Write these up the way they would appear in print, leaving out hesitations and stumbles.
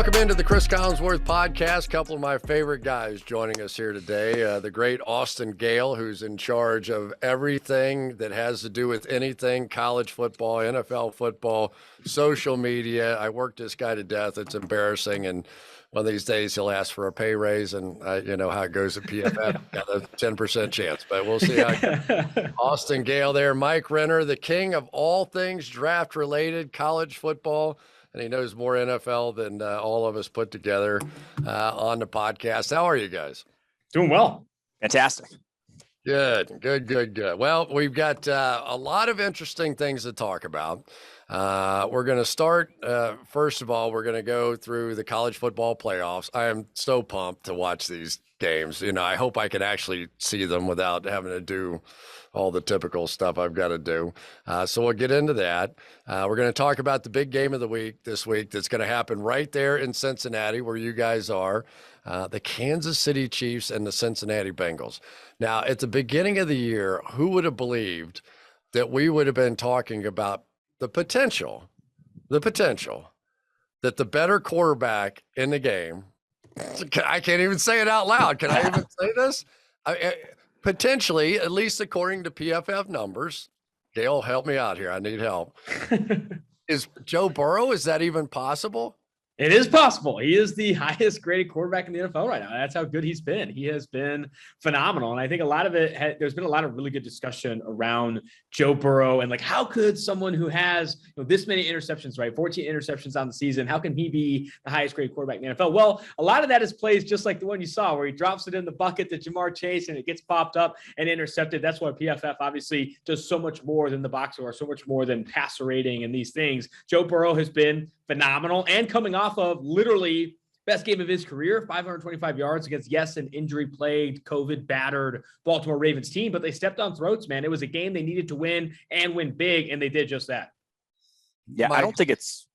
Welcome into the Chris Collinsworth podcast. A couple of my favorite guys joining us here today. The great Austin Gayle, who's in charge of everything that has to do with anything college football, NFL football, social media. I worked this guy to death. It's embarrassing. And one of these days he'll ask for a pay raise, and you know how it goes at PFF. Got a 10% chance, but we'll see how it goes. Austin Gayle there. Mike Renner, the king of all things draft-related college football. And he knows more NFL than all of us put together on the podcast. How are you guys? Doing well. Fantastic. Good. Well, we've got a lot of interesting things to talk about. We're going to start, first of all, we're going to go through the college football playoffs. I am so pumped to watch these games. You know, I hope I can actually see them without having to do all the typical stuff I've got to do. So we'll get into that. We're going to talk about the big game of the week this week that's going to happen right there in Cincinnati where you guys are, the Kansas City Chiefs and the Cincinnati Bengals. Now, at the beginning of the year, who would have believed that we would have been talking about the potential that the better quarterback in the game, I can't even say it out loud. Can I even say this? Potentially, at least according to PFF numbers, Gayle, help me out here. I need help. Is Joe Burrow, is that even possible? It is possible. He is the highest graded quarterback in the NFL right now. That's how good he's been. He has been phenomenal. And I think a lot of it, there's been a lot of really good discussion around Joe Burrow and like, how could someone who has this many interceptions, right? 14 interceptions on the season, how can he be the highest graded quarterback in the NFL? Well, a lot of that is plays just like the one you saw where he drops it in the bucket to Jamar Chase and it gets popped up and intercepted. That's why PFF obviously does so much more than the box score, so much more than passer rating and these things. Joe Burrow has been phenomenal and coming off of literally best game of his career, 525 yards against, yes, an injury-plagued, COVID-battered Baltimore Ravens team, but they stepped on throats, man. It was a game they needed to win and win big, and they did just that. Yeah, I don't think it's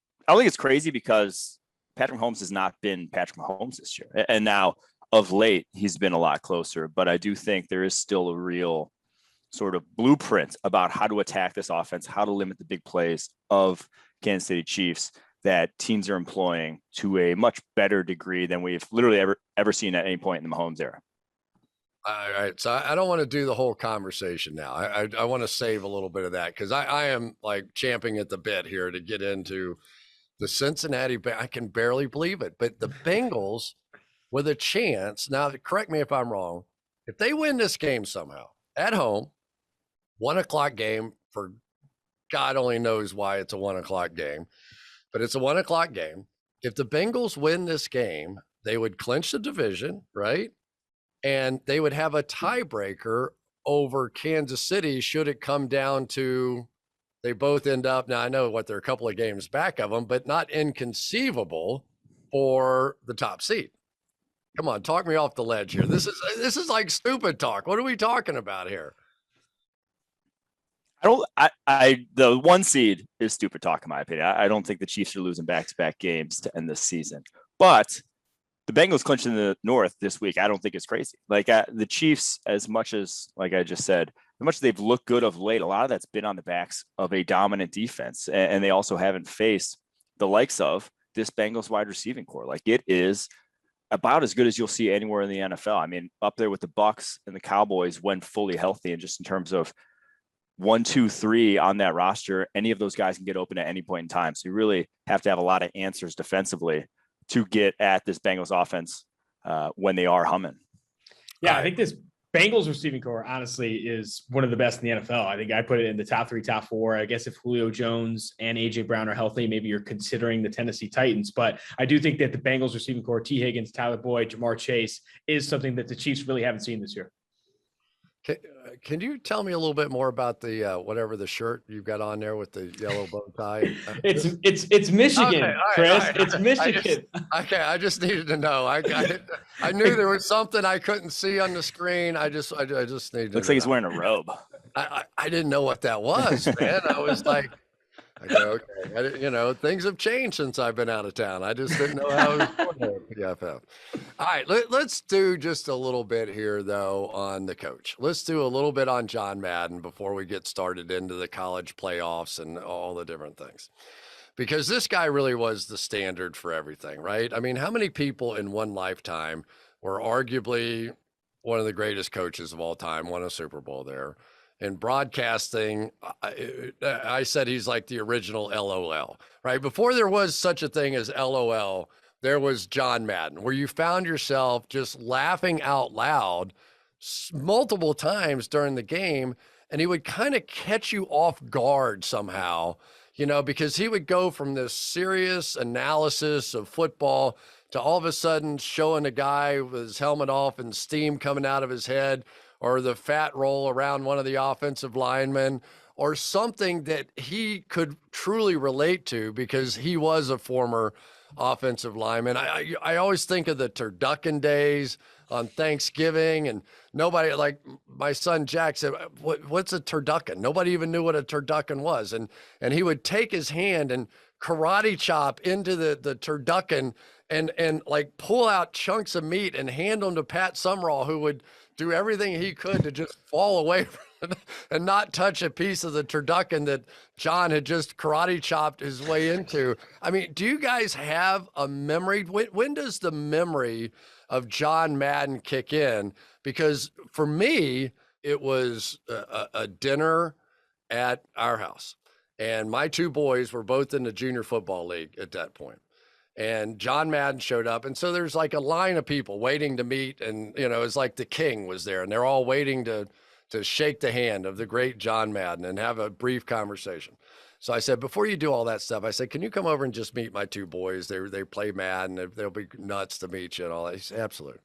crazy because Patrick Mahomes has not been Patrick Mahomes this year. And now, of late, he's been a lot closer, but I do think there is still a real sort of blueprint about how to attack this offense, how to limit the big plays of Kansas City Chiefs that teams are employing to a much better degree than we've literally ever seen at any point in the Mahomes era. All right. So I don't want to do the whole conversation now. I want to save a little bit of that because I am like champing at the bit here to get into the Cincinnati. I can barely believe it. But the Bengals with a chance. Now, correct me if I'm wrong. If they win this game somehow at home, 1:00 game for God only knows why it's a 1:00 game. But it's a 1:00 game. If the Bengals win this game, they would clinch the division, right? And they would have a tiebreaker over Kansas City should it come down to they both end up. Now, I know what they're a couple of games back of them, but not inconceivable for the top seed. Come on, talk me off the ledge here. This is like stupid talk. What are we talking about here? The one seed is stupid talk in my opinion. I don't think the Chiefs are losing back-to-back games to end this season, but the Bengals clinching the North this week, I don't think it's crazy. Like the Chiefs, as much as, like I just said, as much as they've looked good of late, a lot of that's been on the backs of a dominant defense. And they also haven't faced the likes of this Bengals wide receiving core. Like it is about as good as you'll see anywhere in the NFL. I mean, up there with the Bucs and the Cowboys when fully healthy, and just in terms of 1, 2, 3 on that roster, any of those guys can get open at any point in time. So you really have to have a lot of answers defensively to get at this Bengals offense when they are humming. Yeah, I think this Bengals receiving core, honestly, is one of the best in the NFL. I think I put it in the top 3, top 4. I guess if Julio Jones and A.J. Brown are healthy, maybe you're considering the Tennessee Titans. But I do think that the Bengals receiving core, T. Higgins, Tyler Boyd, Jamar Chase, is something that the Chiefs really haven't seen this year. Can you tell me a little bit more about the whatever the shirt you've got on there with the yellow bow tie? It's Michigan, okay, Chris. All right. It's Michigan. I just needed to know. I knew there was something I couldn't see on the screen. I just needed to Looks like he's wearing a robe. I didn't know what that was, man. I was like, okay. Things have changed since I've been out of town. I just didn't know how it was going there at PFF. All right, let's do just a little bit here, though, on the coach. Let's do a little bit on John Madden before we get started into the college playoffs and all the different things. because this guy really was the standard for everything, right? I mean, how many people in one lifetime were arguably one of the greatest coaches of all time, won a Super Bowl there? In broadcasting, I said he's like the original LOL, right? Before there was such a thing as LOL, there was John Madden, where you found yourself just laughing out loud multiple times during the game, and he would kind of catch you off guard somehow, because he would go from this serious analysis of football to all of a sudden showing a guy with his helmet off and steam coming out of his head, or the fat roll around one of the offensive linemen, or something that he could truly relate to because he was a former offensive lineman. I always think of the turducken days on Thanksgiving, and nobody, like my son Jack said, what's a turducken? Nobody even knew what a turducken was. And he would take his hand and karate chop into the turducken and like pull out chunks of meat and hand them to Pat Summerall, who would do everything he could to just fall away from it and not touch a piece of the turducken that John had just karate chopped his way into. I mean, do you guys have a memory? When does the memory of John Madden kick in? Because for me, it was a dinner at our house, and my two boys were both in the junior football league at that point. And John Madden showed up. And so there's like a line of people waiting to meet. And, it's like the king was there, and they're all waiting to shake the hand of the great John Madden and have a brief conversation. So I said, before you do all that stuff, I said, can you come over and just meet my two boys? They play Madden. They'll be nuts to meet you and all that. He said, absolutely.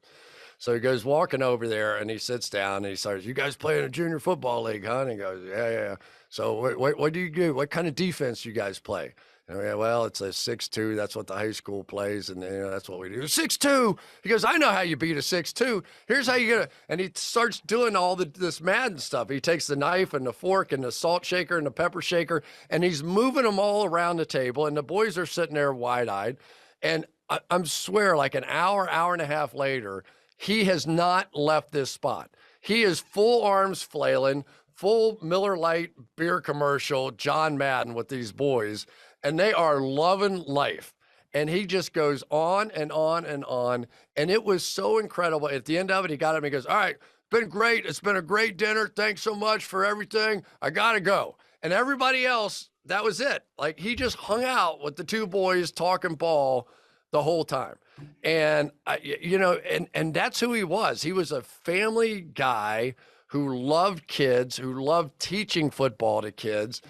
So he goes walking over there, and he sits down, and he starts, you guys play in a junior football league, huh? And he goes, yeah. So what do you do? What kind of defense do you guys play? Well, it's a 6-2. That's what the high school plays, and that's what we do. 6-2. He goes, I know how you beat a 6-2. Here's how you get it. And he starts doing all this Madden stuff. He takes the knife and the fork and the salt shaker and the pepper shaker, and he's moving them all around the table. And the boys are sitting there wide-eyed. And I'm swear, like an hour and a half later, he has not left this spot. He is full arms flailing, full Miller Lite beer commercial, John Madden with these boys. And they are loving life. And he just goes on and on and on. And it was so incredible. At the end of it, he got up and he goes, all right, been great. It's been a great dinner. Thanks so much for everything. I got to go. And everybody else, that was it. Like, he just hung out with the two boys talking ball the whole time. And, and that's who he was. He was a family guy who loved kids, who loved teaching football to kids.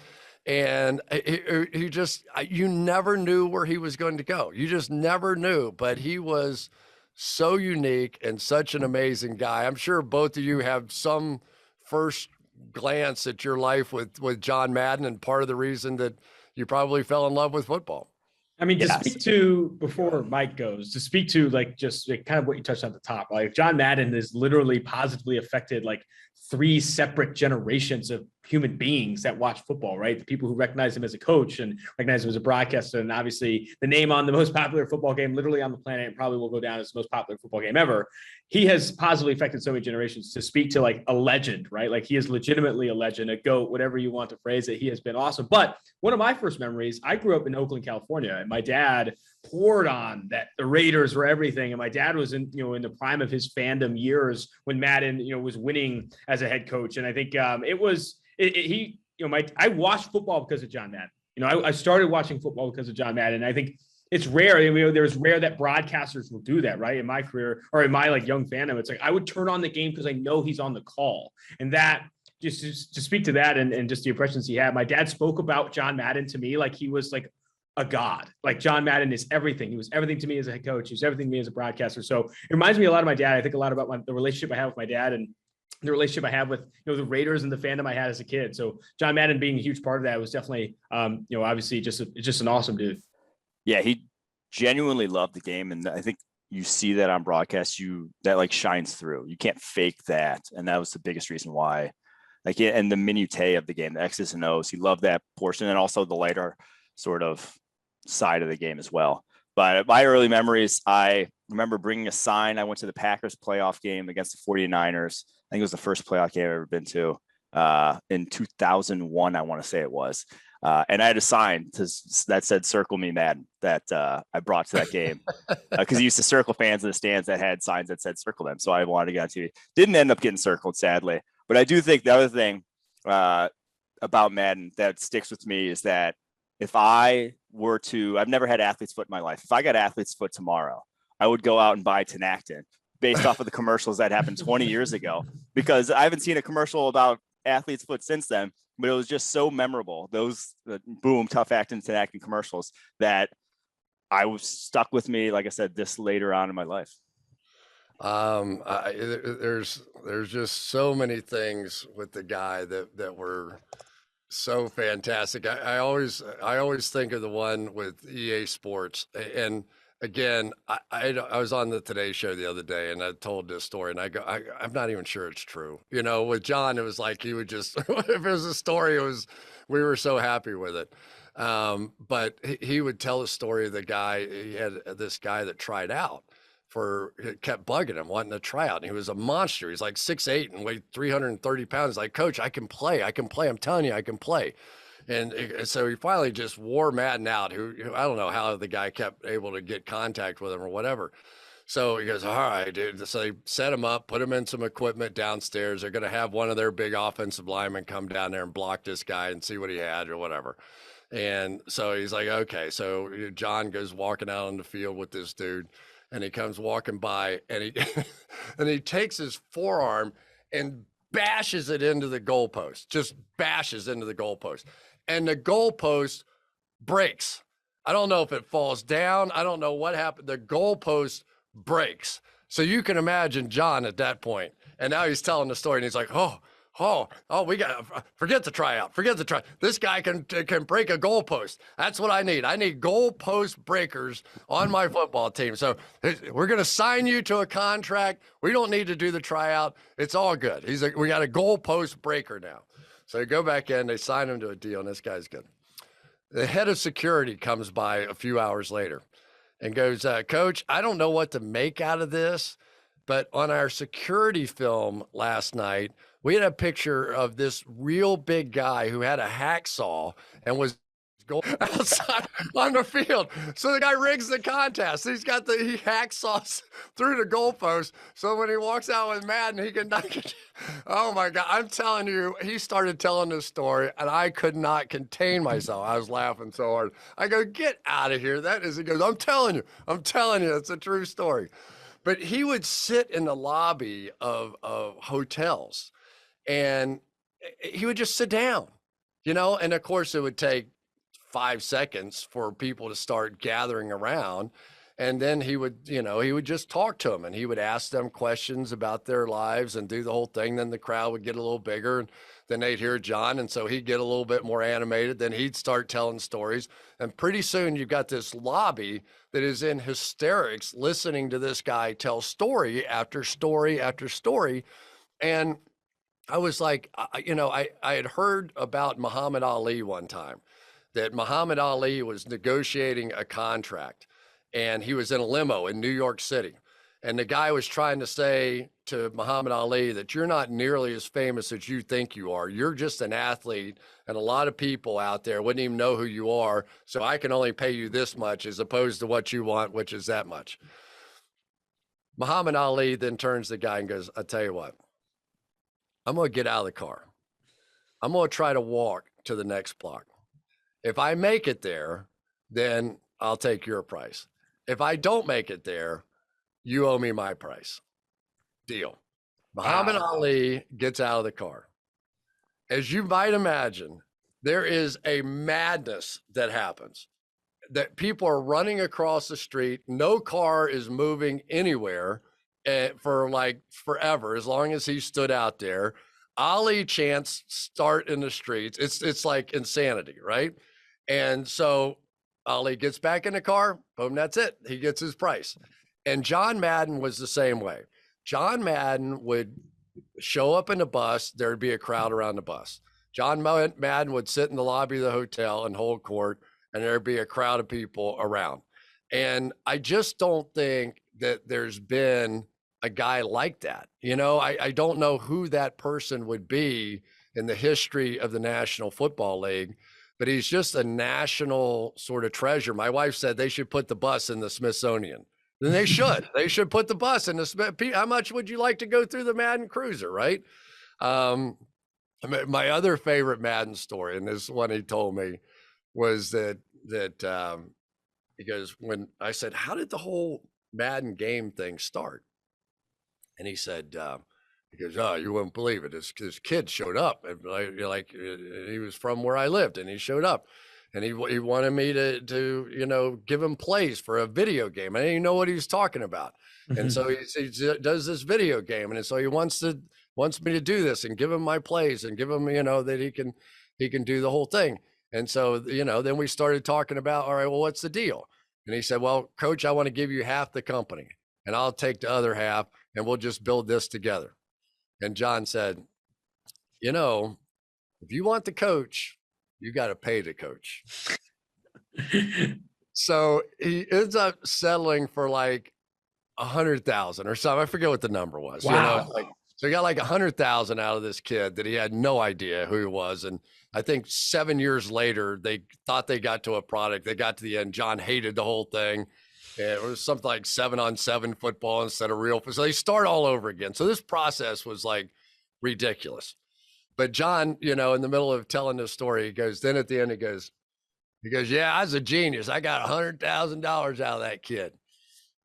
And he just, you never knew where he was going to go. You just never knew, but he was so unique and such an amazing guy. I'm sure both of you have some first glance at your life with John Madden, and part of the reason that you probably fell in love with football. I mean, to speak to, before Mike goes, to speak to like just like kind of what you touched on at the top, like John Madden has literally positively affected like 3 separate generations of human beings that watch football, right? The people who recognize him as a coach and recognize him as a broadcaster, and obviously the name on the most popular football game literally on the planet, and probably will go down as the most popular football game ever. He has positively affected so many generations. To speak to like a legend, right? Like, he is legitimately a legend, a GOAT, whatever you want to phrase it. He has been awesome. But one of my first memories, I grew up in Oakland, California, and my dad poured on that the Raiders were everything. And my dad was in the prime of his fandom years when Madden, was winning as a head coach. And I think I watched football because of John Madden. I started watching football because of John Madden. And I think it's rare. There's rare that broadcasters will do that, right? In my career, or in my like young fandom, it's like I would turn on the game because I know he's on the call. And that, just to speak to that and just the impressions he had, my dad spoke about John Madden to me like he was like a god. Like, John Madden is everything. He was everything to me as a head coach. He was everything to me as a broadcaster. So it reminds me a lot of my dad. I think a lot about the relationship I have with my dad, and the relationship I have with the Raiders and the fandom I had as a kid. So John Madden being a huge part of that was definitely obviously just an awesome dude. Yeah, he genuinely loved the game, and I think you see that on broadcast. That like shines through. You can't fake that, and that was the biggest reason why. Like, and the minutiae of the game, the X's and O's, he loved that portion, and also the lighter sort of side of the game as well. But my early memories, I remember bringing a sign. I went to the Packers playoff game against the 49ers. I think it was the first playoff game I've ever been to in 2001, I want to say it was. And I had a sign that said "Circle Me, Madden" that I brought to that game because he used to circle fans in the stands that had signs that said "Circle them." So I wanted to get on TV. Didn't end up getting circled, sadly. But I do think the other thing about Madden that sticks with me is that if I were to, I've never had athlete's foot in my life. If I got athlete's foot tomorrow, I would go out and buy Tinactin based off of the commercials that happened 20 years ago, because I haven't seen a commercial about athlete's foot since then, but it was just so memorable. Those boom, tough acting Tinactin commercials that I was stuck with me, like I said, this later on in my life. There's just so many things with the guy that were so fantastic. I always think of the one with EA Sports. And again, I was on the Today Show the other day and I told this story and I'm not even sure it's true. You know, with John, it was like he would just, if it was a story, we were so happy with it. But he would tell a story of the guy, he had this guy that tried out. It kept bugging him, wanting to try out. And he was a monster. He's like 6'8" and weighed 330 pounds. Like, Coach, I can play. I'm telling you, I can play. And so he finally just wore Madden out, who I don't know how the guy kept able to get contact with him or whatever. So he goes, all right, dude. So they set him up, put him in some equipment downstairs. They're going to have one of their big offensive linemen come down there and block this guy and see what he had or whatever. And so he's like, okay. So John goes walking out on the field with this dude. And he comes walking by and he and he takes his forearm and bashes it into the goalpost, just bashes into the goalpost. And the goalpost breaks. I don't know if it falls down. I don't know what happened. The goalpost breaks. So you can imagine John at that point. And now he's telling the story and he's like, we got, forget the tryout. This guy can break a goalpost. That's what I need. I need goalpost breakers on my football team. So we're going to sign you to a contract. We don't need to do the tryout. It's all good. He's like, we got a goalpost breaker now. So they go back in, they sign him to a deal, and this guy's good. The head of security comes by a few hours later and goes, Coach, I don't know what to make out of this, but on our security film last night, we had a picture of this real big guy who had a hacksaw and was going outside on the field. So the guy rigs the contest. He hacksaws through the goalpost. So when he walks out with Madden, he can knock it. Oh my God. I'm telling you, he started telling this story and I could not contain myself. I was laughing so hard. I go, get out of here. He goes, I'm telling you, it's a true story. But he would sit in the lobby of hotels and he would just sit down, and of course it would take 5 seconds for people to start gathering around. And then he would just talk to them and he would ask them questions about their lives and do the whole thing. Then the crowd would get a little bigger and then they'd hear John. And so he'd get a little bit more animated. Then he'd start telling stories. And pretty soon you've got this lobby that is in hysterics listening to this guy tell story after story after story. And I was like, I had heard about Muhammad Ali one time, that Muhammad Ali was negotiating a contract and he was in a limo in New York City. And the guy was trying to say to Muhammad Ali that you're not nearly as famous as you think you are. You're just an athlete and a lot of people out there wouldn't even know who you are. So I can only pay you this much as opposed to what you want, which is that much. Muhammad Ali then turns to the guy and goes, I tell you what, I'm going to get out of the car. I'm going to try to walk to the next block. If I make it there, then I'll take your price. If I don't make it there, you owe me my price. Deal. Muhammad Ali gets out of the car. As you might imagine, there is a madness that happens. That people are running across the street. No car is moving anywhere for like forever, as long as he stood out there. Ali chants start in the streets. It's like insanity, right? And so Ali gets back in the car. Boom, that's it. He gets his price. And John Madden was the same way. John Madden would show up in the bus. There'd be a crowd around the bus. John Madden would sit in the lobby of the hotel and hold court, and there'd be a crowd of people around. And I just don't think that there's been a guy like that. I don't know who that person would be in the history of the National Football League but he's just a national sort of treasure. My wife said they should put the bus in the Smithsonian. Then they should. They should put the bus in the Smith. How much would you like to go through the Madden Cruiser, right? My other favorite Madden story, and this one he told me, was that he goes, when I said, how did the whole Madden game thing start? And he said, he goes, oh, you wouldn't believe it. This kid showed up, and he was from where I lived, and he showed up, and he wanted me to give him plays for a video game. I didn't even know what he was talking about, and so he does this video game, and so he wants me to do this and give him my plays and give him that he can do the whole thing. And so then we started talking about, all right, well, what's the deal? And he said, well, coach, I want to give you half the company, and I'll take the other half, and we'll just build this together. And John said, if you want the coach, you got to pay the coach. So he ends up settling for like 100,000 or something. I forget what the number was. Wow. So he got like 100,000 out of this kid that he had no idea who he was. And I think 7 years later, they thought they got to a product. They got to the end. John hated the whole thing. It was something like 7-on-7 football instead of real. So they start all over again. So this process was like ridiculous. But John, in the middle of telling this story, he goes, then at the end, he goes, yeah, I was a genius. I got $100,000 out of that kid.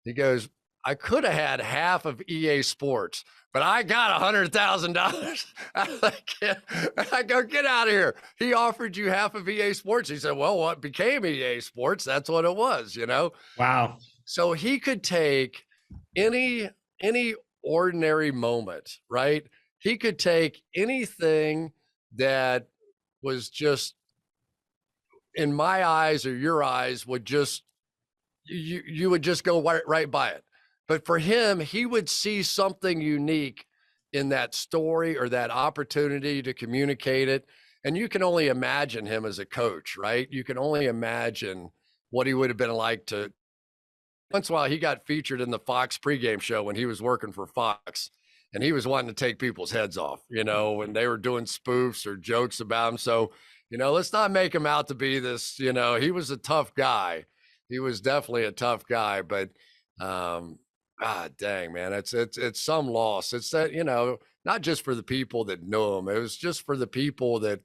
He goes, I could have had half of EA Sports, but I got $100,000 out of that kid. I go, get out of here. He offered you half of EA Sports. He said, well, what became EA Sports? That's what it was, Wow. So he could take any ordinary moment, right? He could take anything that was just, in my eyes or your eyes, would just, you would just go right by it. But for him, he would see something unique in that story or that opportunity to communicate it. And you can only imagine him as a coach, right? You can only imagine what he would have been like to, once in a while, he got featured in the Fox pregame show when he was working for Fox, and he was wanting to take people's heads off, when they were doing spoofs or jokes about him. So, let's not make him out to be this, he was a tough guy. He was definitely a tough guy, but, dang, man, it's some loss. It's that, not just for the people that knew him, it was just for the people that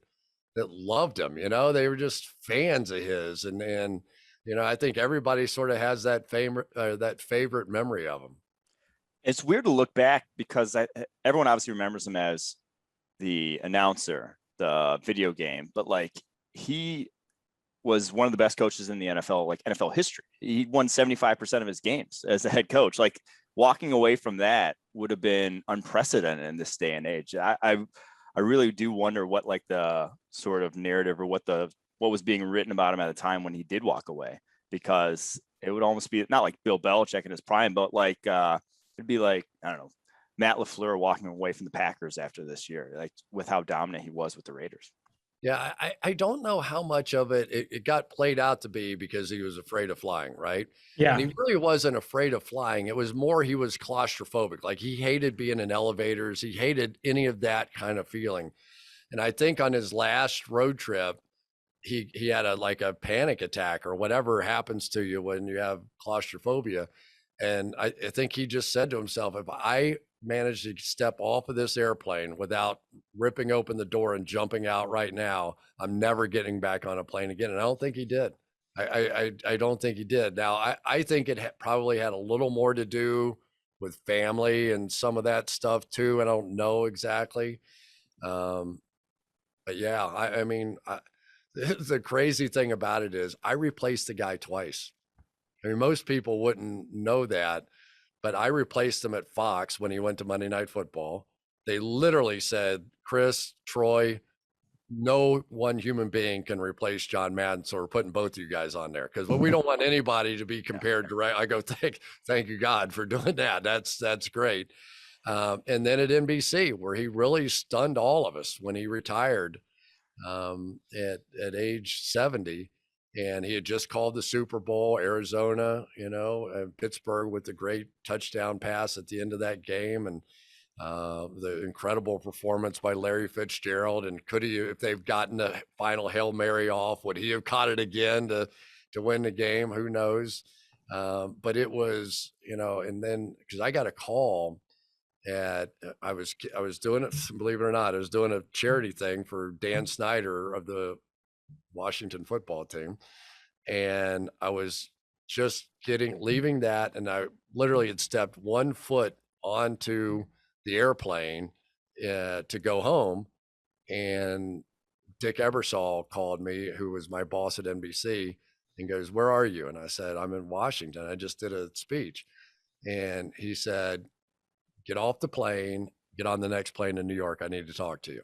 loved him. They were just fans of his, and I think everybody sort of has that favorite memory of him. It's weird to look back because everyone obviously remembers him as the announcer, the video game, but like he was one of the best coaches in the NFL, like NFL history. He won 75% of his games as a head coach. Like walking away from that would have been unprecedented in this day and age. I really do wonder what like the sort of narrative or what was being written about him at the time when he did walk away, because it would almost be not like Bill Belichick in his prime, but like it'd be like, I don't know, Matt LaFleur walking away from the Packers after this year, like with how dominant he was with the Raiders. Yeah, I don't know how much of it got played out to be because he was afraid of flying, right? Yeah. And he really wasn't afraid of flying. It was more he was claustrophobic. Like he hated being in elevators. He hated any of that kind of feeling. And I think on his last road trip, he had a panic attack or whatever happens to you when you have claustrophobia. And I think he just said to himself, if I manage to step off of this airplane without ripping open the door and jumping out right now, I'm never getting back on a plane again. And I don't think he did. I don't think he did. Now, I think it probably had a little more to do with family and some of that stuff too. I don't know exactly. But yeah, I mean, the crazy thing about it is I replaced the guy twice. I mean, most people wouldn't know that, but I replaced him at Fox when he went to Monday Night Football. They literally said, Chris, Troy, no one human being can replace John Madden. So we're putting both of you guys on there because we don't want anybody to be compared direct. I go, thank you God for doing that. That's great. And then at NBC, where he really stunned all of us when he retired at age 70. And he had just called the Super Bowl, Arizona, and Pittsburgh with the great touchdown pass at the end of that game. And The incredible performance by Larry Fitzgerald, and could he, if they've gotten a final Hail Mary off, would he have caught it again to win the game? Who knows? But it was, and then because I got a call I was doing it, believe it or not, I was doing a charity thing for Dan Snyder of the Washington football team, and I was just leaving that, and I literally had stepped 1 foot onto the airplane to go home, and Dick Ebersol called me, who was my boss at NBC, and goes, "Where are you?" And I said, "I'm in Washington. I just did a speech." And he said, "Get off the plane, get on the next plane to New York. I need to talk to you."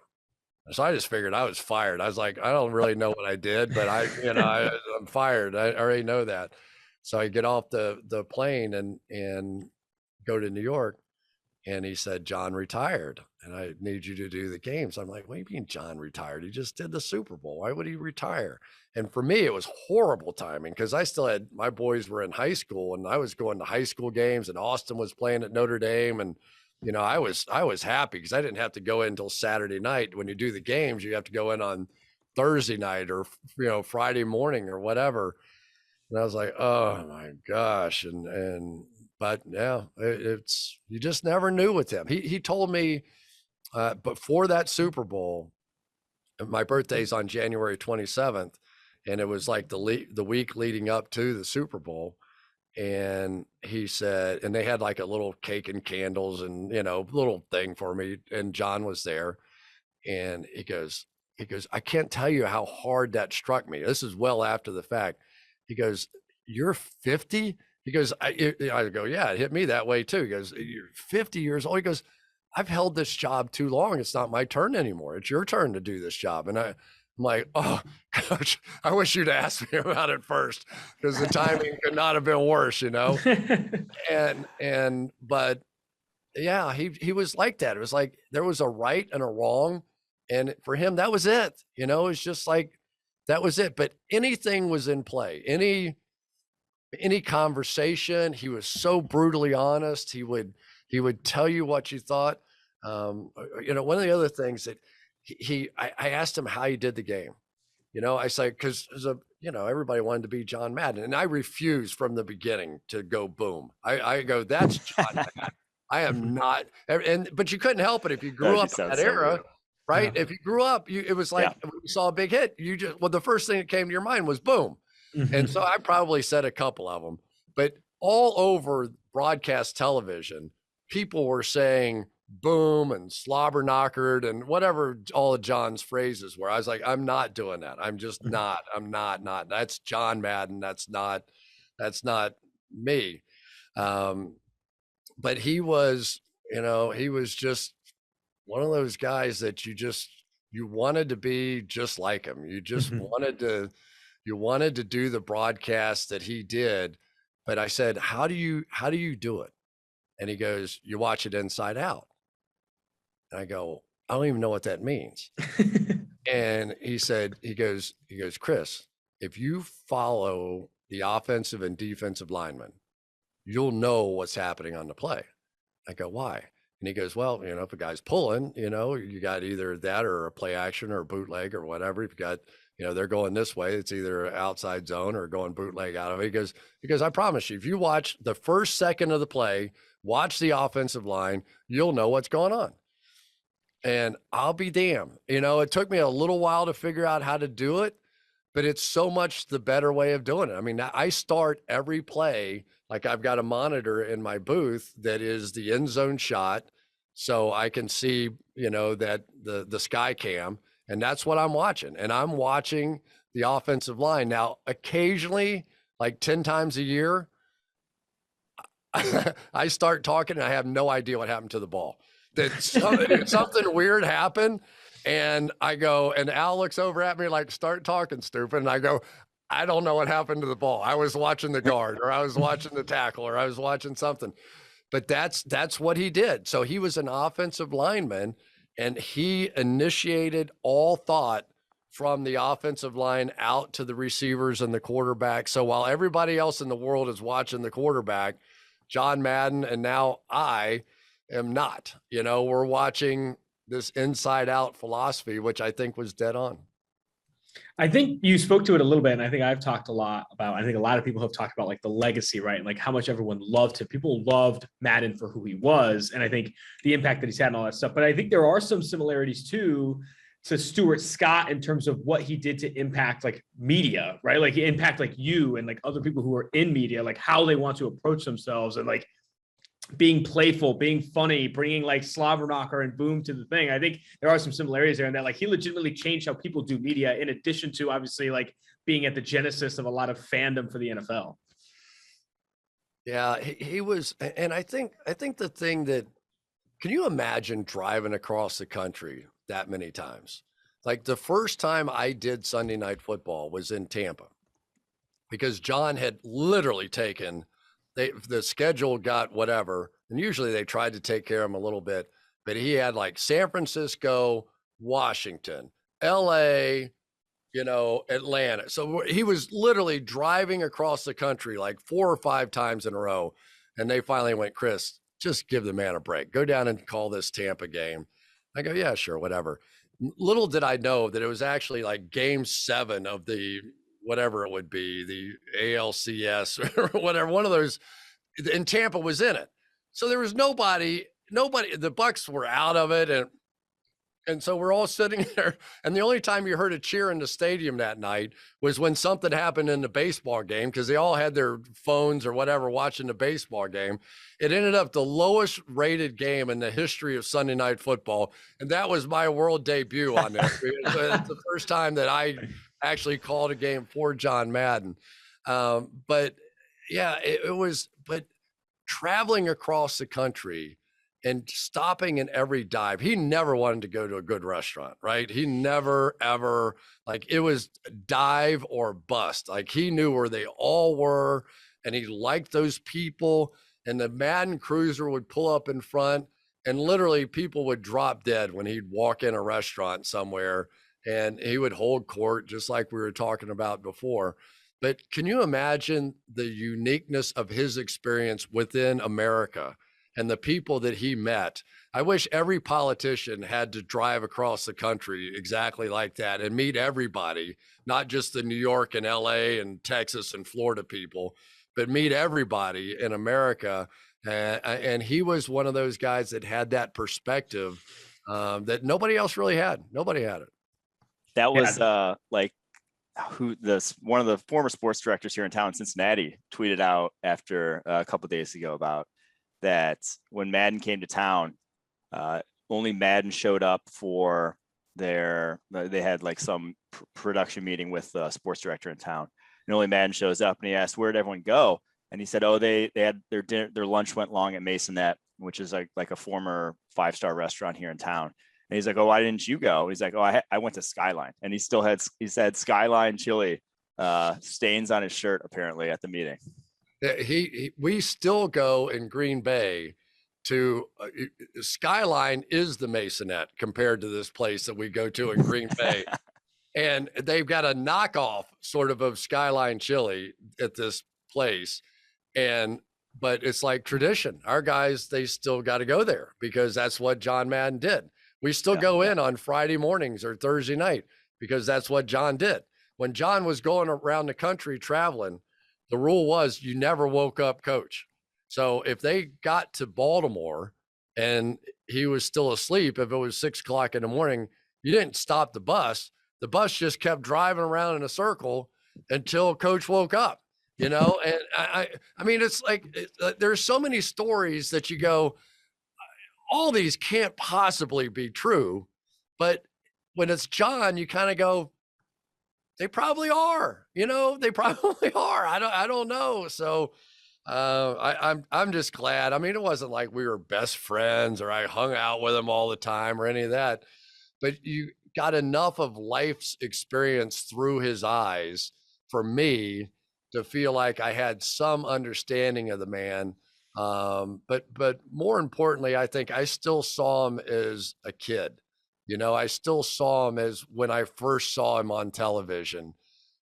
So I just figured I was fired. I was like, I don't really know what I did, but I'm fired. I already know that. So I get off the plane and go to New York. And he said, "John retired, and I need you to do the games." I'm like, "What do you mean John retired? He just did the Super Bowl. Why would he retire?" And for me, it was horrible timing because I still had, my boys were in high school, and I was going to high school games, and Austin was playing at Notre Dame. And, I was happy because I didn't have to go in until Saturday night. When you do the games, you have to go in on Thursday night or, Friday morning or whatever. And I was like, "Oh my gosh." But yeah, it's, you just never knew with him. He told me before that Super Bowl, my birthday's on January 27th, and it was like the week leading up to the Super Bowl. And he said, and they had like a little cake and candles and, little thing for me. And John was there, and he goes, "I can't tell you how hard that struck me." This is well after the fact. He goes, "You're 50?" He goes, I go, "Yeah, it hit me that way too." He goes, "You're 50 years old." He goes, "I've held this job too long. It's not my turn anymore. It's your turn to do this job." And I'm like, "Oh, coach, I wish you'd asked me about it first, because the timing could not have been worse, But yeah, he was like that. It was like there was a right and a wrong. And for him, that was it. It's just like that was it. But anything was in play. Any conversation, he was so brutally honest. He would tell you what you thought. One of the other things that I asked him how he did the game. I say, because everybody wanted to be John Madden, and I refused from the beginning to go boom. I go, "That's John Madden. I am not." But you couldn't help it if you grew up in that era, right? Yeah. If you grew up, it was like when you saw a big hit, the first thing that came to your mind was boom. And so I probably said a couple of them, but all over broadcast television, people were saying boom and slobber knockered and whatever all of John's phrases were. I was like, "I'm not doing that. I'm just not. I'm not. That's John Madden. That's not me." But he was just one of those guys that you wanted to be just like him. You just wanted to do the broadcast that he did. But I said, how do you do it?" And he goes, "You watch it inside out." And I go, "I don't even know what that means." And he goes, "Chris, if you follow the offensive and defensive linemen, you'll know what's happening on the play." I go, "Why?" And he goes, "Well, if a guy's pulling, you got either that or a play action or a bootleg or whatever. If you got, they're going this way, it's either outside zone or going bootleg out of it." He goes, "I promise you, if you watch the first second of the play, watch the offensive line, you'll know what's going on." And I'll be damned. It took me a little while to figure out how to do it, but it's so much the better way of doing it. I mean, I start every play like I've got a monitor in my booth that is the end zone shot, so I can see, that the sky cam, and that's what I'm watching. And I'm watching the offensive line. Now, occasionally, like 10 times a year, I start talking and I have no idea what happened to the ball. That something weird happened, and I go, and Al looks over at me like, "Start talking, stupid." And I go, "I don't know what happened to the ball. I was watching the guard, or I was watching the tackle, or I was watching something." But that's what he did. So he was an offensive lineman, and he initiated all thought from the offensive line out to the receivers and the quarterback. So while everybody else in the world is watching the quarterback, John Madden, and now I am not. We're watching this inside out philosophy, which I think was dead on. I think you spoke to it a little bit, and I think I've talked a lot about. I think a lot of people have talked about like the legacy, right? And like how much everyone loved him. People loved Madden for who he was, and I think the impact that he's had and all that stuff. But I think there are some similarities too to Stuart Scott in terms of what he did to impact like media, right? Like he impact like you and like other people who are in media, like how they want to approach themselves and like being playful, being funny, bringing like slobber knocker and boom to the thing. I think there are some similarities there, and that like he legitimately changed how people do media, in addition to obviously like being at the genesis of a lot of fandom for the NFL. Yeah, he was, and I think the thing that, can you imagine driving across the country that many times? Like the first time I did Sunday Night Football was in Tampa, because John had literally taken, the schedule got whatever, and usually they tried to take care of him a little bit, but he had like San Francisco, Washington, LA, Atlanta. So he was literally driving across the country like 4 or 5 times in a row. And they finally went, Chris, just give the man a break. Go down and call this Tampa game. I go, yeah, sure, whatever. Little did I know that it was actually like game 7 of the, whatever it would be, the ALCS or whatever, one of those, and Tampa was in it. So there was nobody, the Bucks were out of it. And so we're all sitting there, and the only time you heard a cheer in the stadium that night was when something happened in the baseball game, because they all had their phones or whatever watching the baseball game. It ended up the lowest rated game in the history of Sunday Night Football, and that was my world debut on this. It's the first time that I actually called a game for John Madden. But yeah, it was, but traveling across the country and stopping in every dive. He never wanted to go to a good restaurant, right? He never, ever, like it was dive or bust. Like he knew where they all were, and he liked those people. And the Madden Cruiser would pull up in front, and literally people would drop dead when he'd walk in a restaurant somewhere, and he would hold court just like we were talking about before. But can you imagine the uniqueness of his experience within America and the people that he met? I wish every politician had to drive across the country exactly like that and meet everybody, not just the New York and LA and Texas and Florida people, but meet everybody in America. And he was one of those guys that had that perspective that nobody else really had. Nobody had it. That was like one of the former sports directors here in town, Cincinnati, tweeted out after a couple of days ago about that when Madden came to town, only Madden showed up for they had like some production meeting with the sports director in town, and only Madden shows up, and he asked, where'd everyone go? And he said, oh, they had their lunch went long at Masonette, which is like a former 5-star restaurant here in town. And he's like, oh, why didn't you go? He's like, oh, I went to Skyline. And he said Skyline chili stains on his shirt apparently at the meeting. We still go in Green Bay to Skyline is the Masonette compared to this place that we go to in Green Bay. And they've got a knockoff sort of Skyline chili at this place. But it's like tradition. Our guys, they still got to go there because that's what John Madden did. We still go in on Friday mornings or Thursday night because that's what John did. When John was going around the country traveling, the rule was you never woke up coach. So if they got to Baltimore and he was still asleep, if it was 6 o'clock in the morning, you didn't stop the bus. The bus just kept driving around in a circle until coach woke up, And I mean, it's like, there's so many stories that you go, all these can't possibly be true. But when it's John, you kind of go, they probably are, they probably are. I don't know. So I'm just glad. I mean, it wasn't like we were best friends or I hung out with him all the time or any of that, but you got enough of life's experience through his eyes for me to feel like I had some understanding of the man. But more importantly, I think I still saw him as a kid. I still saw him as when I first saw him on television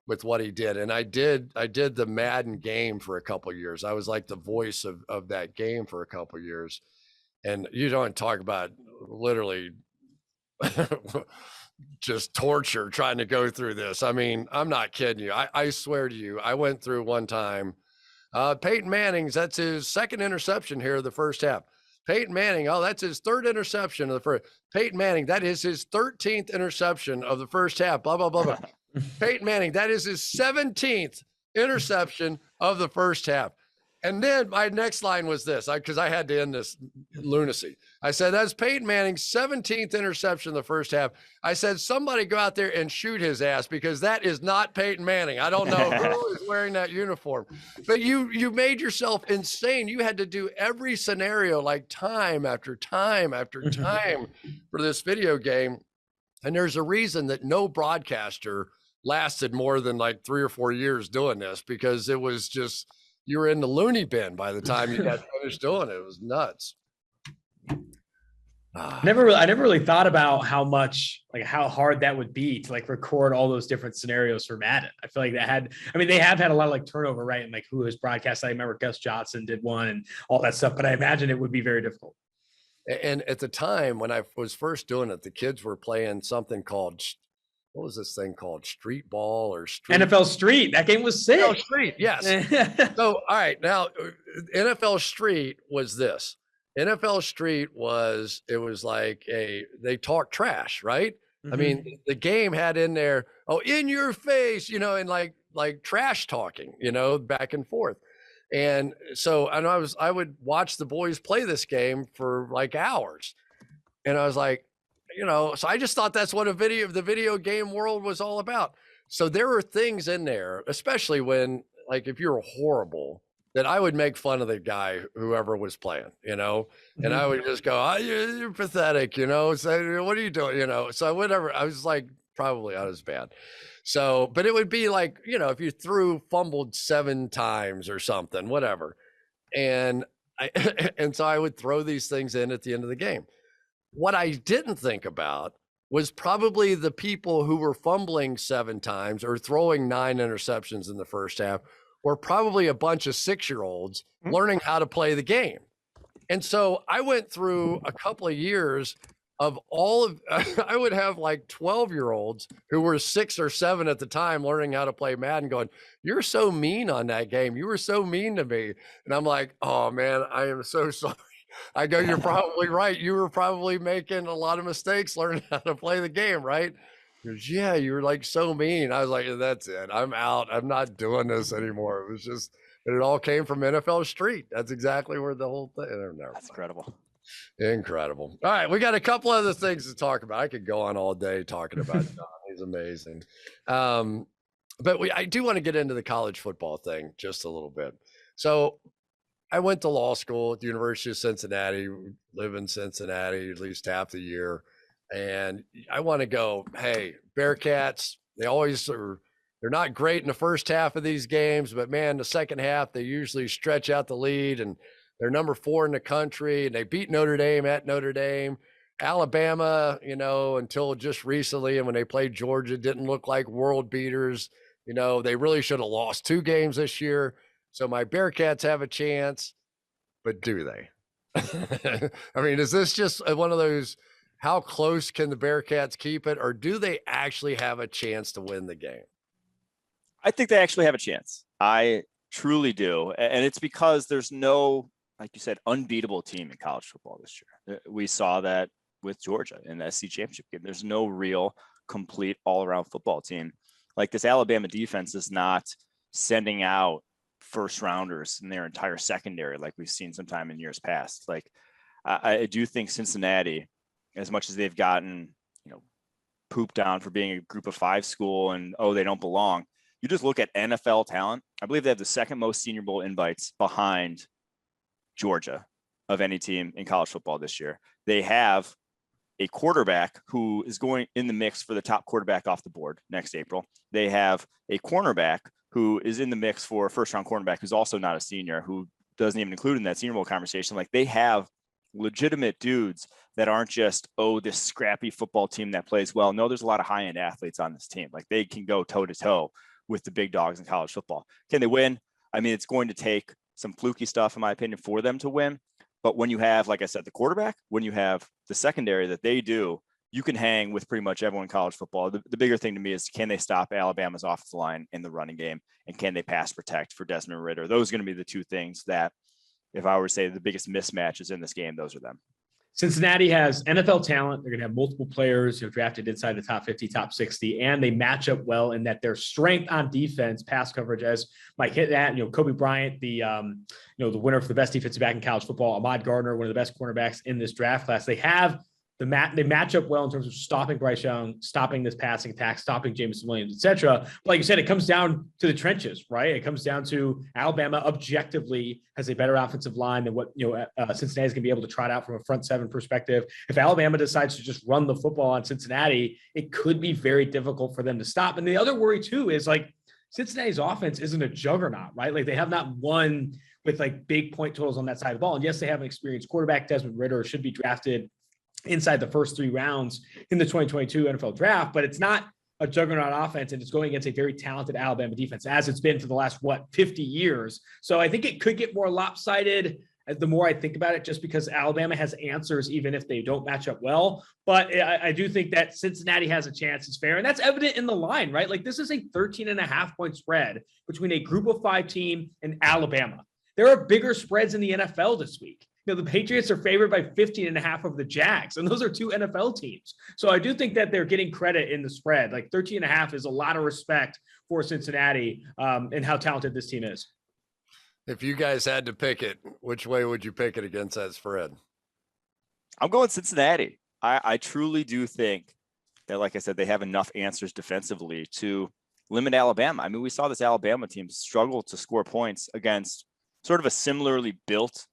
with what he did. And I did the Madden game for a couple of years. I was like the voice of that game for a couple of years. And you don't talk about literally just torture trying to go through this. I mean, I'm not kidding you. I swear to you, I went through one time. Peyton Manning's, that's his second interception here of the first half. Peyton Manning, oh, that's his third interception of the first. Peyton Manning, that is his 13th interception of the first half. Blah, blah, blah, blah. Peyton Manning, that is his 17th interception of the first half. And then my next line was this, because I had to end this lunacy. I said, that's Peyton Manning's 17th interception in the first half. I said, somebody go out there and shoot his ass, because that is not Peyton Manning. I don't know who is wearing that uniform. But you made yourself insane. You had to do every scenario like time after time after time for this video game. And there's a reason that no broadcaster lasted more than like 3 or 4 years doing this, because it was just, you were in the loony bin by the time you got finished doing it. It was nuts. I never really thought about how hard that would be to like record all those different scenarios for Madden. I feel like they have had a lot of like turnover, right? And like who has broadcast. I remember Gus Johnson did one and all that stuff, but I imagine it would be very difficult. And at the time when I was first doing it, the kids were playing something called, what was this thing called? Street ball or street? NFL Street. That game was sick. NFL Street, yes. So, all right. Now, NFL Street was this. NFL Street was, it was like they talk trash, right? Mm-hmm. I mean, the game had in there, oh, in your face, and like trash talking, back and forth. And so, and I would watch the boys play this game for like hours. And I was like, so I just thought that's what the video game world was all about. So there were things in there, especially when, like, if you're horrible, that I would make fun of the guy, whoever was playing, and I would just go, oh, you're pathetic, so what are you doing, so whatever. I was like, probably not as bad. So, but it would be like, if you fumbled 7 times or something, whatever. And so I would throw these things in at the end of the game. What I didn't think about was probably the people who were fumbling 7 times or throwing 9 interceptions in the first half were probably a bunch of 6-year-olds learning how to play the game. And so I went through a couple of years of I would have like 12-year-olds who were 6 or 7 at the time learning how to play Madden going, you're so mean on that game. You were so mean to me. And I'm like, oh man, I am so sorry. I go, you're probably right. You were probably making a lot of mistakes learning how to play the game, right? He goes, yeah, you were like so mean. I was like, that's it. I'm out. I'm not doing this anymore. It was just, it all came from NFL Street. That's exactly where the whole thing. That's incredible. Incredible. All right, we got a couple other things to talk about. I could go on all day talking about John. He's amazing. But I do want to get into the college football thing just a little bit. So I went to law school at the University of Cincinnati, live in Cincinnati at least half the year. And I want to go, hey, Bearcats, they always are, they're not great in the first half of these games, but man, the second half, they usually stretch out the lead and they're number 4 in the country and they beat Notre Dame at Notre Dame. Alabama, until just recently, and when they played Georgia, didn't look like world beaters. They really should have lost 2 games this year. So my Bearcats have a chance, but do they? I mean, is this just one of those, how close can the Bearcats keep it, or do they actually have a chance to win the game? I think they actually have a chance. I truly do. And it's because there's no, like you said, unbeatable team in college football this year. We saw that with Georgia in the SC championship game. There's no real complete all-around football team. Like, this Alabama defense is not sending out first rounders in their entire secondary like we've seen sometime in years past. Like, I do think Cincinnati, as much as they've gotten, pooped down for being a group of 5 school and, oh, they don't belong. You just look at NFL talent. I believe they have the second most Senior Bowl invites behind Georgia of any team in college football this year. They have a quarterback who is going in the mix for the top quarterback off the board next April. They have a cornerback who is in the mix for a first-round cornerback who's also not a senior, who doesn't even include in that Senior Bowl conversation. Like, they have legitimate dudes that aren't just, oh, this scrappy football team that plays well. No, there's a lot of high-end athletes on this team. Like, they can go toe-to-toe with the big dogs in college football. Can they win? I mean, it's going to take some fluky stuff, in my opinion, for them to win. But when you have, like I said, the quarterback, when you have the secondary that they do, you can hang with pretty much everyone in college football. The bigger thing to me is, can they stop Alabama's offensive line in the running game, and can they pass protect for Desmond Ridder? Those are going to be the two things that, if I were to say the biggest mismatches in this game, those are them. Cincinnati has NFL talent. They're going to have multiple players who are drafted inside the top 50, top 60, and they match up well in that their strength on defense, pass coverage, as Mike hit that, Kobe Bryant, the winner for the best defensive back in college football, Ahmad Gardner, one of the best cornerbacks in this draft class. They have they match up well in terms of stopping Bryce Young, stopping this passing attack, stopping Jameson Williams, etc. But like you said, it comes down to the trenches, right? It comes down to Alabama objectively has a better offensive line than what Cincinnati is going to be able to trot out from a front seven perspective. If Alabama decides to just run the football on Cincinnati, it could be very difficult for them to stop. And the other worry too is like Cincinnati's offense isn't a juggernaut, right? Like they have not won with like big point totals on that side of the ball. And yes, they have an experienced quarterback. Desmond Ridder should be drafted inside the first 3 rounds in the 2022 NFL draft, but it's not a juggernaut offense, and it's going against a very talented Alabama defense, as it's been for the last, 50 years. So I think it could get more lopsided the more I think about it, just because Alabama has answers, even if they don't match up well. But I do think that Cincinnati has a chance. It's fair. And that's evident in the line, right? Like this is a 13.5-point spread between a group of 5 team and Alabama. There are bigger spreads in the NFL this week. The Patriots are favored by 15.5 of the Jags, and those are 2 NFL teams. So I do think that they're getting credit in the spread. Like 13.5 is a lot of respect for Cincinnati and how talented this team is. If you guys had to pick it, which way would you pick it against that spread? I'm going Cincinnati. I truly do think that, like I said, they have enough answers defensively to limit Alabama. I mean, we saw this Alabama team struggle to score points against sort of a similarly built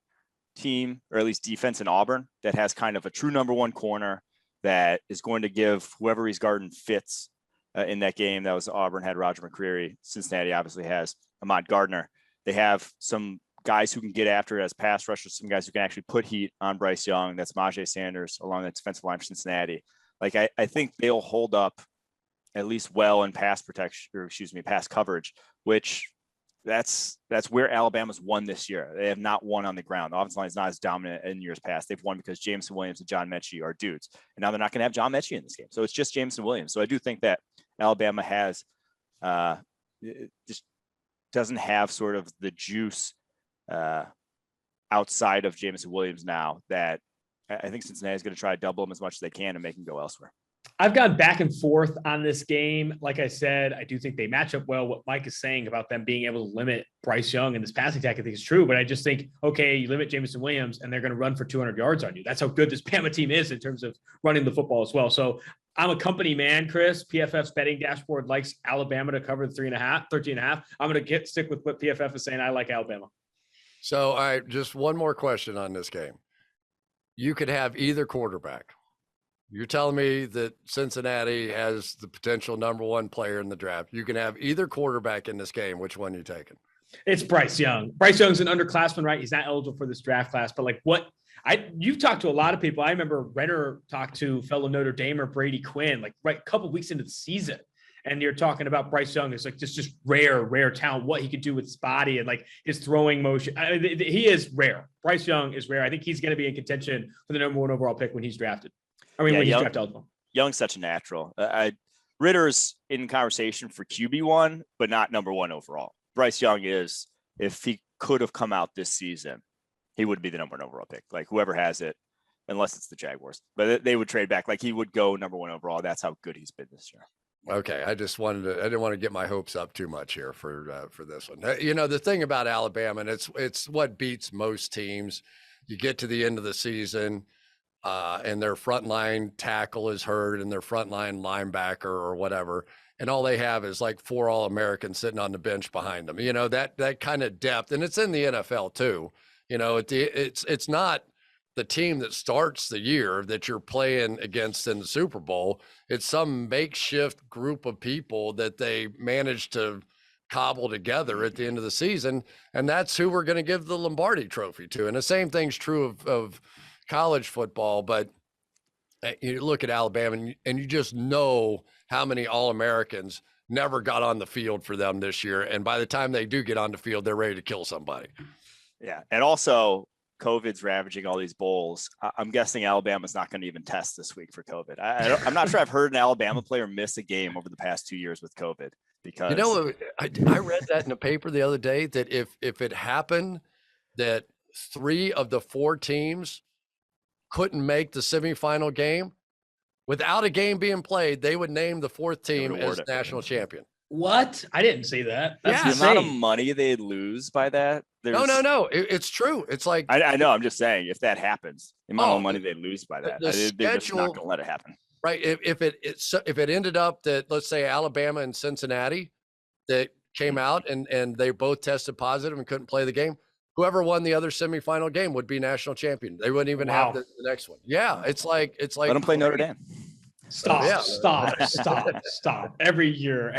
team, or at least defense, in Auburn that has kind of a true number 1 corner that is going to give whoever he's guarding fits in that game. That was Auburn, had Roger McCreary. Cincinnati obviously has Ahmad Gardner. They have some guys who can get after it as pass rushers, some guys who can actually put heat on Bryce Young. That's Majay Sanders along the defensive line for Cincinnati. Like I think they'll hold up at least well in pass coverage, which that's where Alabama's won this year. They have not won on the ground. The offensive line is not as dominant in years past. They've won because Jameson Williams and John Mechie are dudes. And now they're not going to have John Mechie in this game. So it's just Jameson Williams. So I do think that Alabama has just doesn't have sort of the juice outside of Jameson Williams now, that I think Cincinnati is going to try to double them as much as they can and make them go elsewhere. I've gone back and forth on this game. Like I said, I do think they match up well. What Mike is saying about them being able to limit Bryce Young in this passing attack, I think is true. But I just think, okay, you limit Jameson Williams and they're going to run for 200 yards on you. That's how good this Bama team is in terms of running the football as well. So I'm a company man, Chris. PFF's betting dashboard likes Alabama to cover the 13.5. I'm going to stick with what PFF is saying. I like Alabama. So, all right, just one more question on this game. You could have either quarterback. You're telling me that Cincinnati has the potential number 1 player in the draft. You can have either quarterback in this game. Which one are you taking? It's Bryce Young. Bryce Young's an underclassman, right? He's not eligible for this draft class, but you've talked to a lot of people. I remember Renner talked to fellow Notre Damer Brady Quinn, a couple of weeks into the season. And you're talking about Bryce Young as just rare talent, what he could do with his body and his throwing motion. He is rare. Bryce Young is rare. I think he's going to be in contention for the number 1 overall pick when he's drafted. When he's draft eligible. Young's such a natural. Ritter's in conversation for QB1, but not number 1 overall. Bryce Young is, if he could have come out this season, he would be the number 1 overall pick. Whoever has it, unless it's the Jaguars, but they would trade back. He would go number 1 overall. That's how good he's been this year. Okay, I didn't want to get my hopes up too much here for this one. The thing about Alabama, and it's what beats most teams. You get to the end of the season, and their frontline tackle is hurt, and their frontline linebacker or whatever, and all they have is 4 All-Americans sitting on the bench behind them. That kind of depth, and it's in the NFL too. It's not the team that starts the year that you're playing against in the Super Bowl. It's some makeshift group of people that they managed to cobble together at the end of the season, and that's who we're going to give the Lombardi Trophy to. And the same thing's true of college football, but you look at Alabama and you just know how many All-Americans never got on the field for them this year. And by the time they do get on the field, they're ready to kill somebody. Yeah. And also COVID's ravaging all these bowls. I'm guessing Alabama's not going to even test this week for COVID. I'm not sure I've heard an Alabama player miss a game over the past 2 years with COVID because I read that in the paper the other day that if it happened that 3 of the 4 teams couldn't make the semifinal game, without a game being played, they would name the 4th team as national champion. What? I didn't see that. That's the amount of money they'd lose by that. No. It's true. It's like I know. I'm just saying, if that happens, the amount of money they'd lose by that, they're just not going to let it happen. Right. If it ended up that, let's say, Alabama and Cincinnati that came out and they both tested positive and couldn't play the game, whoever won the other semifinal game would be national champion. They wouldn't even have the next one. Yeah, it's like let them play Notre Dame. Stop. Every year.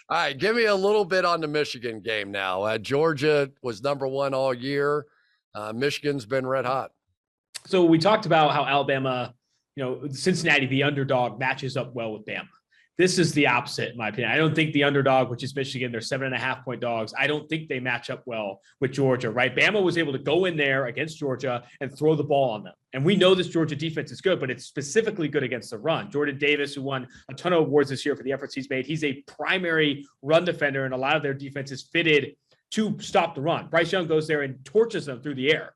All right, give me a little bit on the Michigan game now. Georgia was number 1 all year. Michigan's been red hot. So we talked about how Alabama, Cincinnati, the underdog, matches up well with Bama. This is the opposite, in my opinion. I don't think the underdog, which is Michigan, they're 7.5-point dogs. I don't think they match up well with Georgia, right? Bama was able to go in there against Georgia and throw the ball on them. And we know this Georgia defense is good, but it's specifically good against the run. Jordan Davis, who won a ton of awards this year for the efforts he's made, he's a primary run defender, and a lot of their defense is fitted to stop the run. Bryce Young goes there and torches them through the air.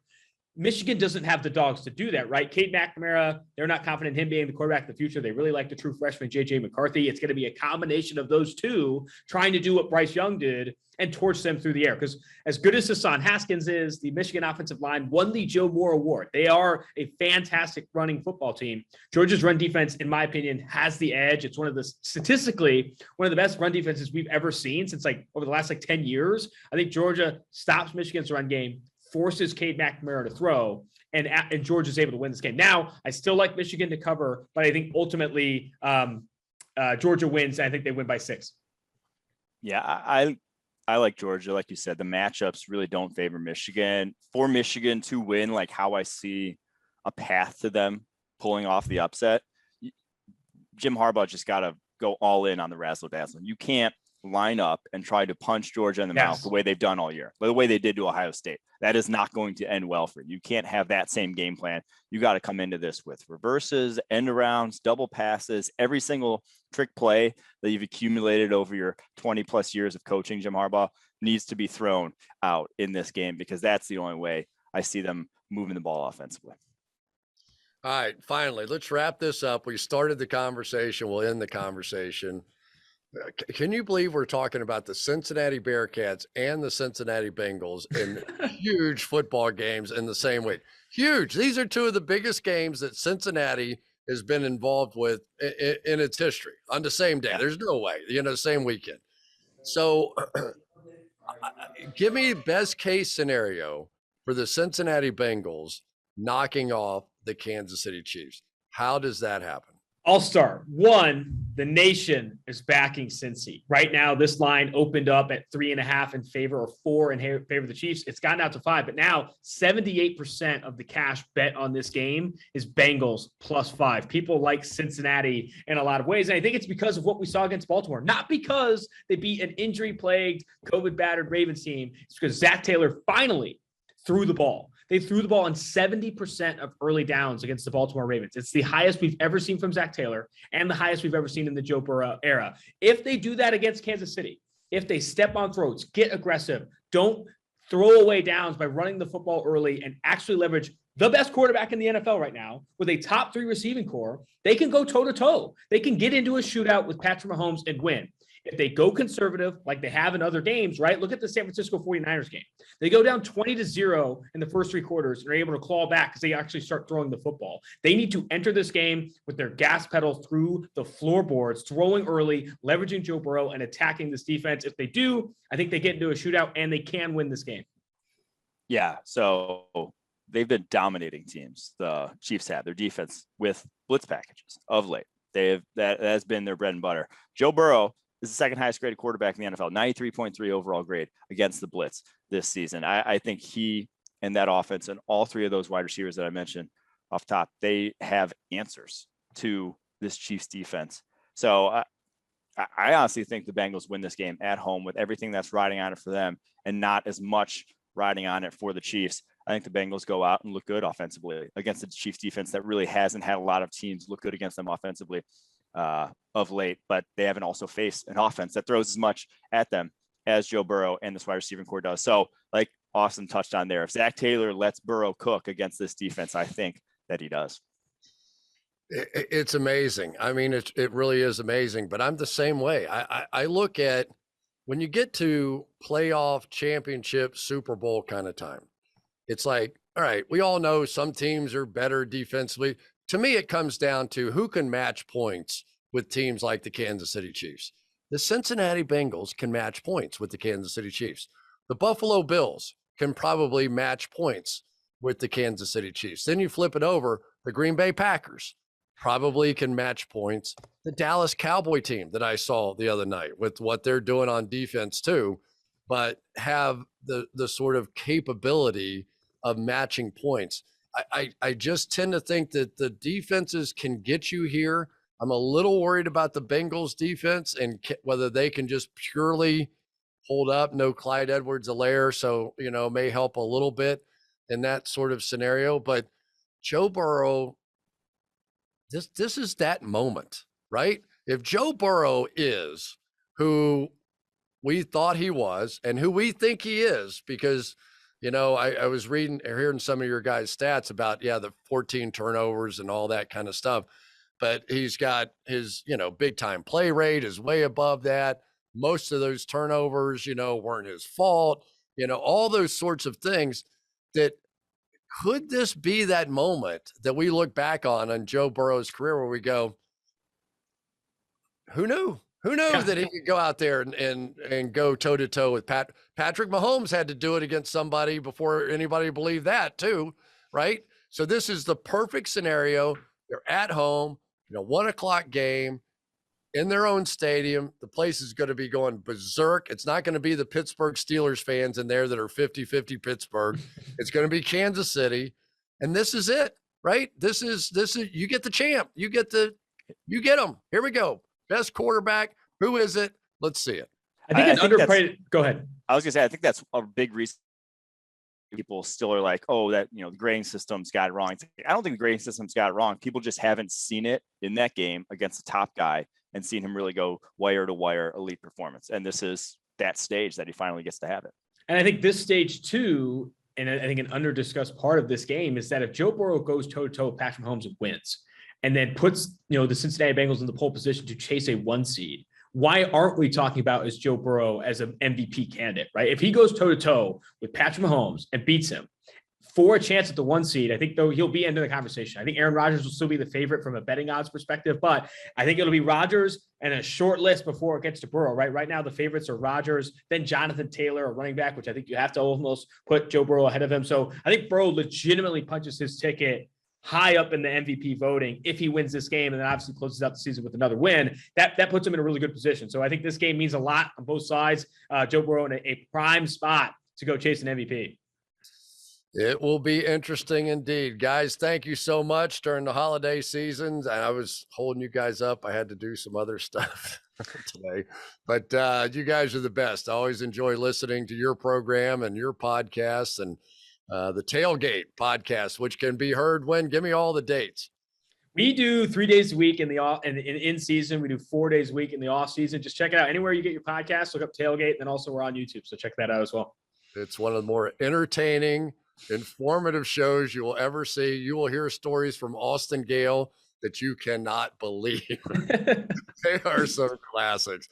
Michigan doesn't have the dogs to do that, right? Cade McNamara, they're not confident in him being the quarterback of the future. They really like the true freshman, J.J. McCarthy. It's going to be a combination of those two trying to do what Bryce Young did and torch them through the air. Because as good as Hassan Haskins is, the Michigan offensive line won the Joe Moore Award. They are a fantastic running football team. Georgia's run defense, in my opinion, has the edge. It's statistically one of the best run defenses we've ever seen since over the last 10 years. I think Georgia stops Michigan's run game, forces Cade McNamara to throw, and Georgia's able to win this game. Now, I still like Michigan to cover, but I think ultimately Georgia wins. I think they win by 6. Yeah, I like Georgia. Like you said, the matchups really don't favor Michigan. For Michigan to win, like how I see a path to them pulling off the upset, Jim Harbaugh just got to go all in on the razzle-dazzle. You can't line up and try to punch Georgia in the mouth the way they've done all year, the way they did to Ohio State. That is not going to end well for you. You can't have that same game plan. You got to come into this with reverses, end arounds, double passes, every single trick play that you've accumulated over your 20 plus years of coaching. Jim Harbaugh needs to be thrown out in this game because that's the only way I see them moving the ball offensively. All right, finally, let's wrap this up. We started the conversation. We'll end the conversation. Can you believe we're talking about the Cincinnati Bearcats and the Cincinnati Bengals in huge football games in the same week? Huge. These are 2 of the biggest games that Cincinnati has been involved with in its history on the same day. There's no way, same weekend. So give me best case scenario for the Cincinnati Bengals knocking off the Kansas City Chiefs. How does that happen? I'll start. 1, the nation is backing Cincy. Right now, this line opened up at 3.5 in favor, or 4 in favor of the Chiefs. It's gotten out to 5, but now 78% of the cash bet on this game is Bengals +5. People like Cincinnati in a lot of ways, and I think it's because of what we saw against Baltimore. Not because they beat an injury-plagued, COVID-battered Ravens team. It's because Zach Taylor finally threw the ball. They threw the ball on 70% of early downs against the Baltimore Ravens. It's the highest we've ever seen from Zach Taylor and the highest we've ever seen in the Joe Burrow era. If they do that against Kansas City, if they step on throats, get aggressive, don't throw away downs by running the football early and actually leverage the best quarterback in the NFL right now with a top 3 receiving core, they can go toe-to-toe. They can get into a shootout with Patrick Mahomes and win. If they go conservative like they have in other games, right? Look at the San Francisco 49ers game. They go down 20-0 in the first 3 quarters and are able to claw back because they actually start throwing the football. They need to enter this game with their gas pedal through the floorboards, throwing early, leveraging Joe Burrow, and attacking this defense. If they do, I think they get into a shootout and they can win this game. Yeah, so they've been dominating teams. The Chiefs have their defense with blitz packages of late. That has been their bread and butter. Joe Burrow is the 2nd highest graded quarterback in the NFL, 93.3 overall grade against the blitz this season. I think he and that offense and all 3 of those wide receivers that I mentioned off top, they have answers to this Chiefs defense. So I honestly think the Bengals win this game at home with everything that's riding on it for them and not as much riding on it for the Chiefs. I think the Bengals go out and look good offensively against the Chiefs defense that really hasn't had a lot of teams look good against them offensively of late, but they haven't also faced an offense that throws as much at them as Joe Burrow and this wide receiving core does. So like Austin touched on there, if Zach Taylor lets Burrow cook against this defense, I think that he does. It's amazing. I mean, it really is amazing, but I'm the same way. I look at when you get to playoff, championship, Super Bowl kind of time, it's like, all right, we all know some teams are better defensively. To me, it comes down to who can match points with teams like the Kansas City Chiefs. The Cincinnati Bengals can match points with the Kansas City Chiefs. The Buffalo Bills can probably match points with the Kansas City Chiefs. Then you flip it over, the Green Bay Packers probably can match points. The Dallas Cowboy team that I saw the other night with what they're doing on defense too, but have the sort of capability of matching points. I just tend to think that the defenses can get you here. I'm a little worried about the Bengals defense and whether they can just purely hold up. No Clyde Edwards-Helaire, so, may help a little bit in that sort of scenario. But Joe Burrow, this is that moment, right? If Joe Burrow is who we thought he was and who we think he is, because I was hearing some of your guys' stats about, the 14 turnovers and all that kind of stuff, but he's got his, big time play rate is way above that. Most of those turnovers, weren't his fault, all those sorts of things. That could this be that moment that we look back on Joe Burrow's career where we go, who knew? Who knew that he could go out there and go toe to toe with Patrick Mahomes had to do it against somebody before anybody believed that too, right? So this is the perfect scenario. They're at home, 1:00 game in their own stadium. The place is going to be going berserk. It's not going to be the Pittsburgh Steelers fans in there that are 50-50 Pittsburgh. It's going to be Kansas City. And this is it, right? This is you get the champ. You get them. Here we go. Best quarterback. Who is it? Let's see it. I think it's underrated. Go ahead. I was gonna say, I think that's a big reason people still are like, oh, that, the grading system's got it wrong. I don't think the grading system's got it wrong. People just haven't seen it in that game against the top guy and seen him really go wire to wire elite performance. And this is that stage that he finally gets to have it. And I think this stage too, and I think an under-discussed part of this game is that if Joe Burrow goes toe-to-toe with Patrick Mahomes and wins, and then puts, the Cincinnati Bengals in the pole position to chase a 1 seed, why aren't we talking about as Joe Burrow as an MVP candidate, right? If he goes toe-to-toe with Patrick Mahomes and beats him for a chance at the 1 seed, I think, though, he'll be into the conversation. I think Aaron Rodgers will still be the favorite from a betting odds perspective, but I think it'll be Rodgers and a short list before it gets to Burrow, right? Right now, the favorites are Rodgers, then Jonathan Taylor, a running back, which I think you have to almost put Joe Burrow ahead of him. So I think Burrow legitimately punches his ticket high up in the MVP voting if he wins this game and then obviously closes out the season with another win. That puts him in a really good position. So I think this game means a lot on both sides. Joe Burrow in a prime spot to go chase an MVP. It will be interesting indeed. Guys, thank you so much during the holiday seasons. I was holding you guys up. I had to do some other stuff today. But you guys are the best. I always enjoy listening to your program and your podcasts and the Tailgate podcast, which can be heard when? Give me all the dates. We do 3 days a week in season. We do 4 days a week in the off season. Just check it out anywhere you get your podcast. Look up Tailgate, and then also we're on YouTube. So check that out as well. It's one of the more entertaining, informative shows you will ever see. You will hear stories from Austin Gayle that you cannot believe. They are some classics.